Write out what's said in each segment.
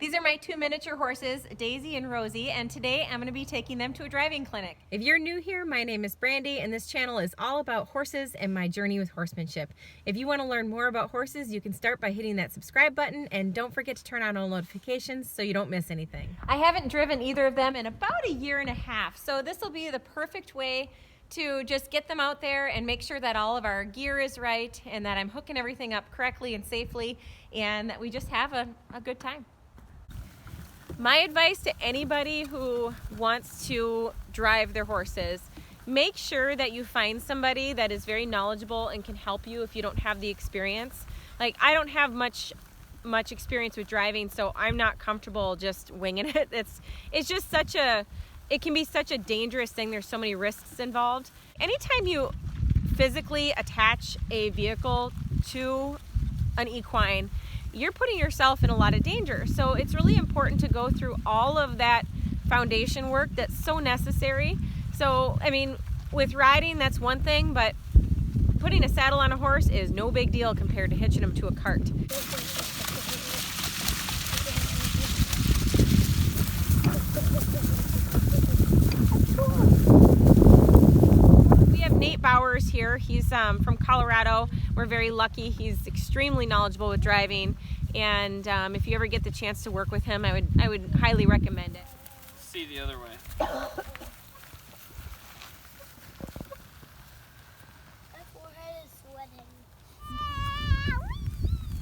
These are my two miniature horses, Daisy and Rosie, and today I'm going to be taking them to a driving clinic. If you're new here, my name is Brandi, and this channel is all about horses and my journey with horsemanship. If you want to learn more about horses, you can start by hitting that subscribe button, and don't forget to turn on all notifications so you don't miss anything. I haven't driven either of them in about a year and a half, so this will be the perfect way to just get them out there and make sure that all of our gear is right and that I'm hooking everything up correctly and safely and that we just have a good time. My advice to anybody who wants to drive their horses, make sure that you find somebody that is very knowledgeable and can help you if you don't have the experience. Like, I don't have much experience with driving, so I'm not comfortable just winging it. It's just it can be such a dangerous thing. There's so many risks involved. Anytime you physically attach a vehicle to an equine, you're putting yourself in a lot of danger. So it's really important to go through all of that foundation work that's so necessary. So, I mean, with riding, that's one thing, but putting a saddle on a horse is no big deal compared to hitching them to a cart. Bowers here. He's from Colorado. We're very lucky. He's extremely knowledgeable with driving, and if you ever get the chance to work with him, I would highly recommend it. See the other way. My forehead is sweating.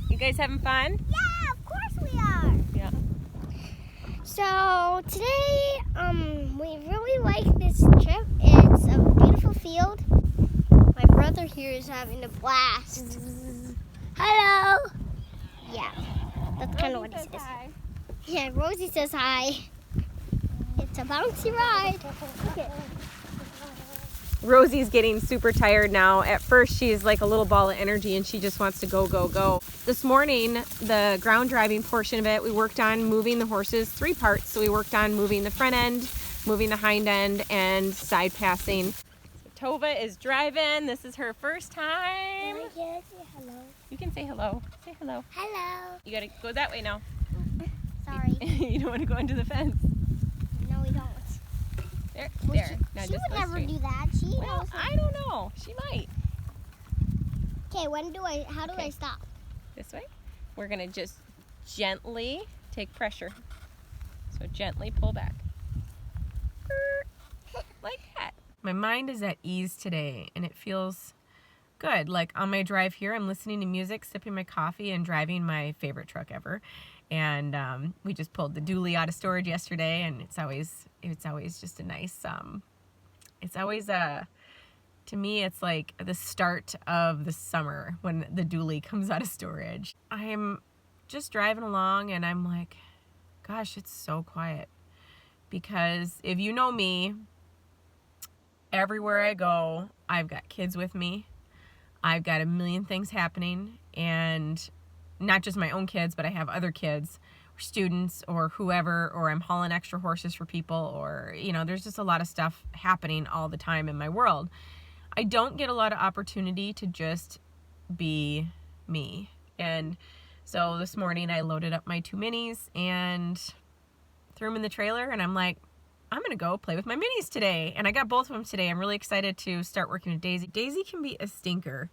You guys having fun? Yeah, of course we are. Yeah. So today, we really like this trip. It's a beautiful field. My brother here is having a blast. Hello. Yeah, that's kind of what he says. Hi. Yeah, Rosie says hi. It's a bouncy ride. Okay. Rosie's getting super tired now. At first, she's like a little ball of energy and she just wants to go, go, go. This morning, the ground driving portion of it, we worked on moving the horses 3 parts. So we worked on moving the front end, moving the hind end, and side passing. Tova is driving. This is her first time. I say hello. You can say hello. Say hello. Hello. You gotta go that way now. Sorry. You don't want to go into the fence. No, we don't. There, Well, there. Now she just would go never straight. do that. She Well, knows. I don't know. She might. Okay, how do I stop? This way. We're gonna just gently take pressure. So gently pull back. Like that. My mind is at ease today and it feels good. Like on my drive here, I'm listening to music, sipping my coffee, and driving my favorite truck ever. And we just pulled the dually out of storage yesterday, and it's always just a nice, to me, it's like the start of the summer when the dually comes out of storage. I'm just driving along and I'm like, gosh, it's so quiet. Because if you know me, everywhere I go, I've got kids with me. I've got a million things happening, and not just my own kids, but I have other kids or students or whoever, or I'm hauling extra horses for people, or, you know, there's just a lot of stuff happening all the time in my world. I don't get a lot of opportunity to just be me. And so this morning I loaded up my 2 minis and threw them in the trailer, and I'm like, I'm gonna go play with my minis today. And I got both of them today. I'm really excited to start working with Daisy. Daisy can be a stinker,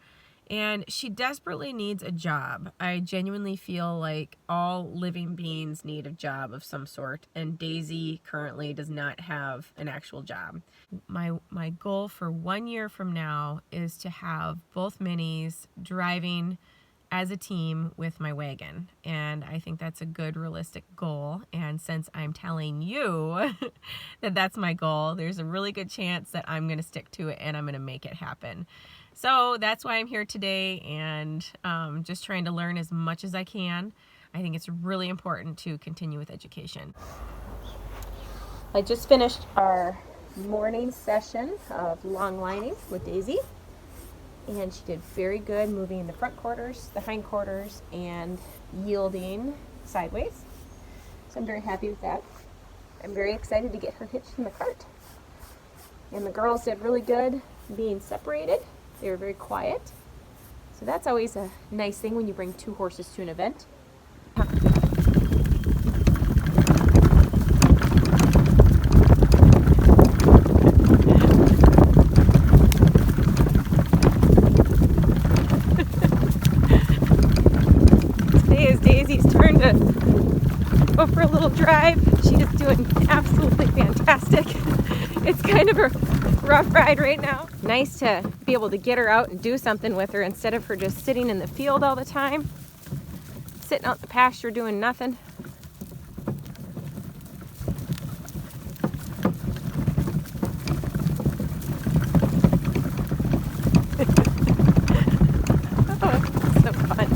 and she desperately needs a job. I genuinely feel like all living beings need a job of some sort, and Daisy currently does not have an actual job. My goal for 1 year from now is to have both minis driving as a team with my wagon, and I think that's a good realistic goal. And since I'm telling you that that's my goal, there's a really good chance that I'm going to stick to it and I'm going to make it happen. So that's why I'm here today, and just trying to learn as much as I can. I think it's really important to continue with education. I just finished our morning session of long lining with Daisy, and she did very good moving the front quarters, the hind quarters, and yielding sideways. So I'm very happy with that. I'm very excited to get her hitched in the cart. And the girls did really good being separated. They were very quiet. So that's always a nice thing when you bring 2 horses to an event. going to go for a little drive. She is doing absolutely fantastic. It's kind of a rough ride right now. Nice to be able to get her out and do something with her instead of her just sitting in the field all the time, sitting out in the pasture doing nothing. Oh, so fun.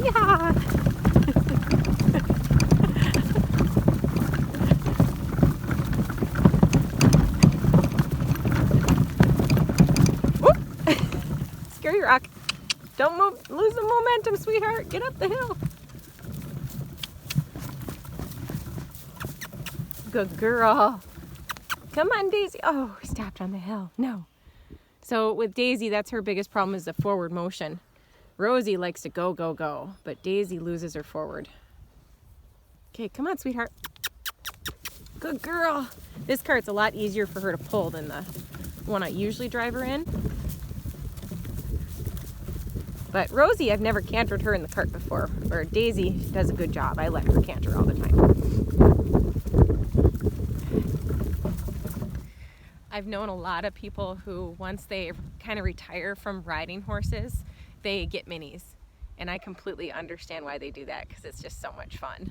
Yeah. Scary rock. Don't move, lose the momentum, sweetheart. Get up the hill. Good girl. Come on, Daisy. Oh, we stopped on the hill. No. So with Daisy, that's her biggest problem is the forward motion. Rosie likes to go, go, go, but Daisy loses her forward. Okay, come on, sweetheart. Good girl. This cart's a lot easier for her to pull than the one I usually drive her in. But Rosie, I've never cantered her in the cart before, where Daisy does a good job. I let her canter all the time. I've known a lot of people who, once they kind of retire from riding horses, they get minis. And I completely understand why they do that, because it's just so much fun.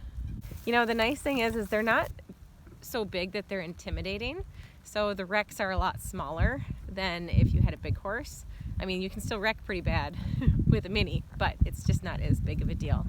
You know, the nice thing is they're not so big that they're intimidating. So the wrecks are a lot smaller than if you had a big horse. I mean, you can still wreck pretty bad with a mini, but it's just not as big of a deal.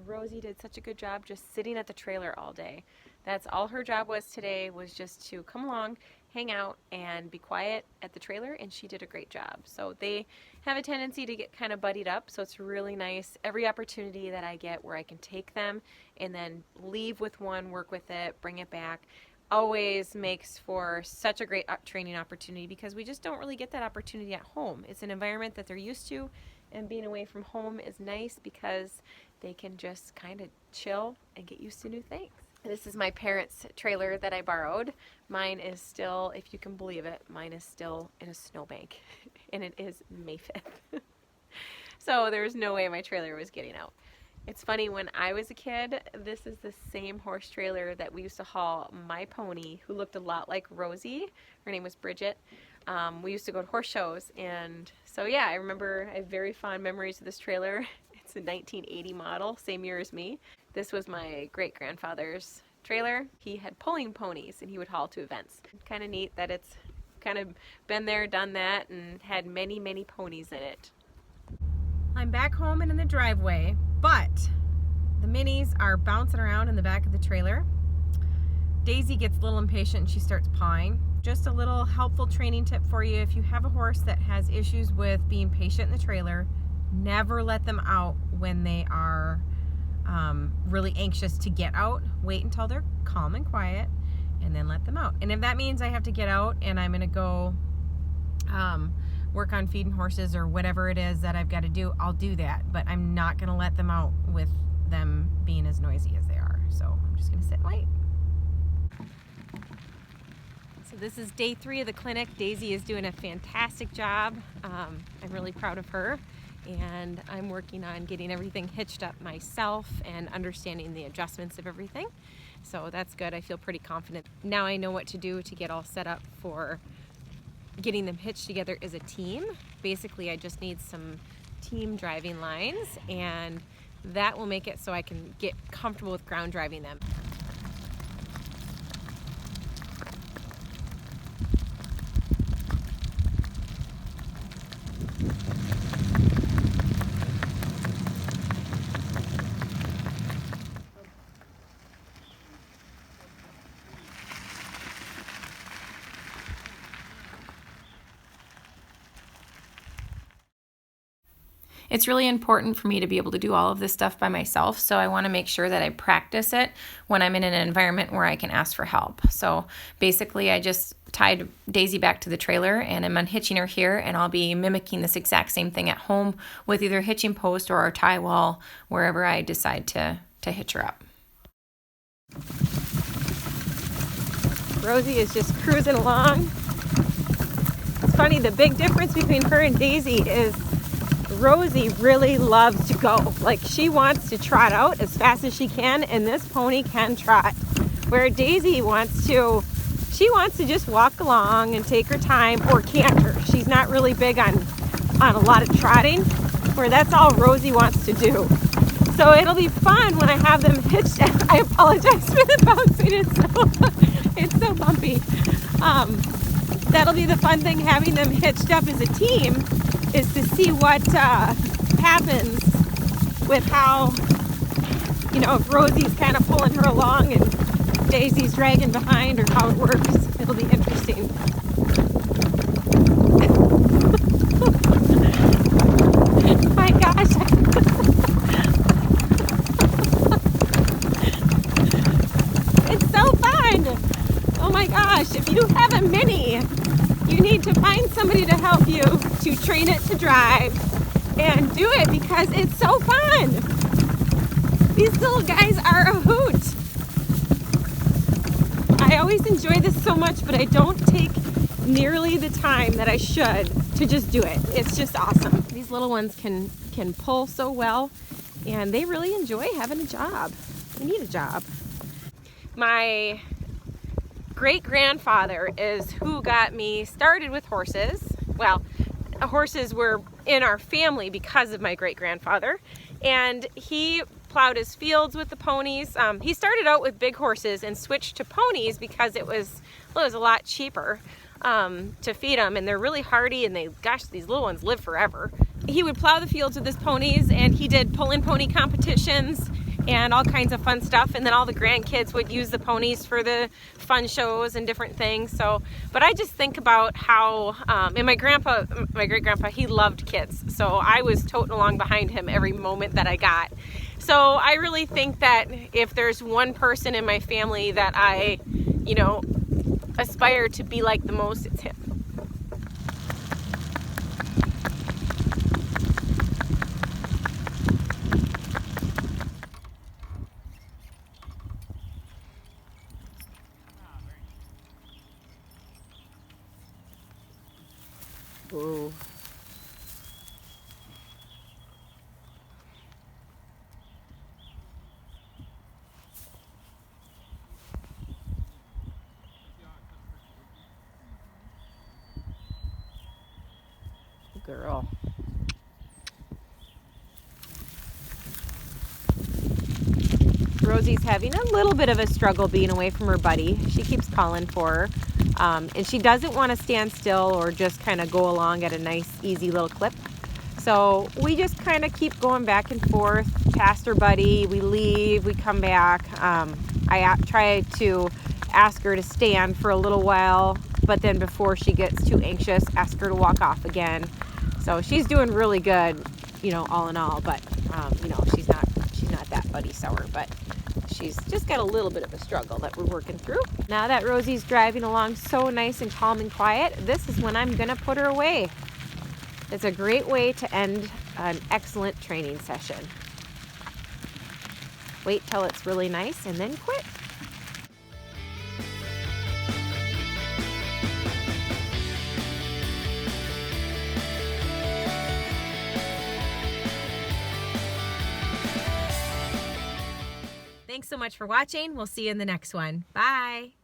Rosie did such a good job just sitting at the trailer all day. That's all her job was today, was just to come along, hang out, and be quiet at the trailer, and she did a great job. So they have a tendency to get kind of buddied up, so it's really nice. Every opportunity that I get where I can take them and then leave with one, work with it, bring it back, always makes for such a great training opportunity, because we just don't really get that opportunity at home. It's an environment that they're used to, and being away from home is nice because they can just kind of chill and get used to new things. This is my parents' trailer that I borrowed. Mine is still, if you can believe it, mine is still in a snowbank, and it is May 5th. So there's no way my trailer was getting out. It's funny, when I was a kid, this is the same horse trailer that we used to haul my pony, who looked a lot like Rosie. Her name was Bridget. We used to go to horse shows, and so yeah, I remember, I have very fond memories of this trailer. It's a 1980 model, same year as me. This was my great-grandfather's trailer. He had pulling ponies, and he would haul to events. Kind of neat that it's kind of been there, done that, and had many, many ponies in it. I'm back home and in the driveway, but the minis are bouncing around in the back of the trailer. Daisy gets a little impatient and she starts pawing. Just a little helpful training tip for you: if you have a horse that has issues with being patient in the trailer, never let them out when they are really anxious to get out. Wait until they're calm and quiet and then let them out. And if that means I have to get out and I'm gonna go work on feeding horses or whatever it is that I've got to do, I'll do that. But I'm not gonna let them out with them being as noisy as they are. So I'm just gonna sit and wait. So this is day 3 of the clinic. Daisy is doing a fantastic job. I'm really proud of her. And I'm working on getting everything hitched up myself and understanding the adjustments of everything. So that's good. I feel pretty confident. Now I know what to do to get all set up for getting them hitched together as a team. Basically, I just need some team driving lines, and that will make it so I can get comfortable with ground driving them. It's really important for me to be able to do all of this stuff by myself, so I want to make sure that I practice it when I'm in an environment where I can ask for help. So basically, I just tied Daisy back to the trailer and I'm unhitching her here, and I'll be mimicking this exact same thing at home with either a hitching post or a tie wall, wherever I decide to hitch her up. Rosie is just cruising along. It's funny, the big difference between her and Daisy is Rosie really loves to go. Like, she wants to trot out as fast as she can, and this pony can trot. Where Daisy wants to just walk along and take her time, or canter. She's not really big on a lot of trotting, where that's all Rosie wants to do. So it'll be fun when I have them hitched. I apologize for the bouncing. It's so bumpy. That'll be the fun thing, having them hitched up as a team, is to see what happens with how, if Rosie's kind of pulling her along and Daisy's dragging behind, or how it works. It'll be interesting. My gosh. It's so fun. Oh my gosh. If you have a Mini, you need to find somebody to help you to train it to drive and do it, because it's so fun. These little guys are a hoot. I always enjoy this so much, but I don't take nearly the time that I should to just do it. It's just awesome. These little ones can pull so well, and they really enjoy having a job. They need a job. My great-grandfather is who got me started with horses. Well, horses were in our family because of my great-grandfather, and he plowed his fields with the ponies. He started out with big horses and switched to ponies because it was a lot cheaper to feed them, and they're really hardy, and these little ones live forever. He would plow the fields with his ponies, and he did pull-in pony competitions and all kinds of fun stuff, and then all the grandkids would use the ponies for the fun shows and different things. So, but I just think about how, and my great-grandpa, he loved kids, so I was toting along behind him every moment that I got. So I really think that if there's one person in my family that I, aspire to be like the most, it's him. Ooh. Girl. Rosie's having a little bit of a struggle being away from her buddy. She keeps calling for her. And she doesn't want to stand still or just kind of go along at a nice, easy little clip. So we just kind of keep going back and forth past her buddy. We leave, we come back. I try to ask her to stand for a little while, but then before she gets too anxious, ask her to walk off again. So she's doing really good, all in all, but, she's not that buddy sour, but she's just got a little bit of a struggle that we're working through. Now that Rosie's driving along so nice and calm and quiet, this is when I'm gonna put her away. It's a great way to end an excellent training session. Wait till it's really nice and then quit. Thanks so much for watching. We'll see you in the next one. Bye.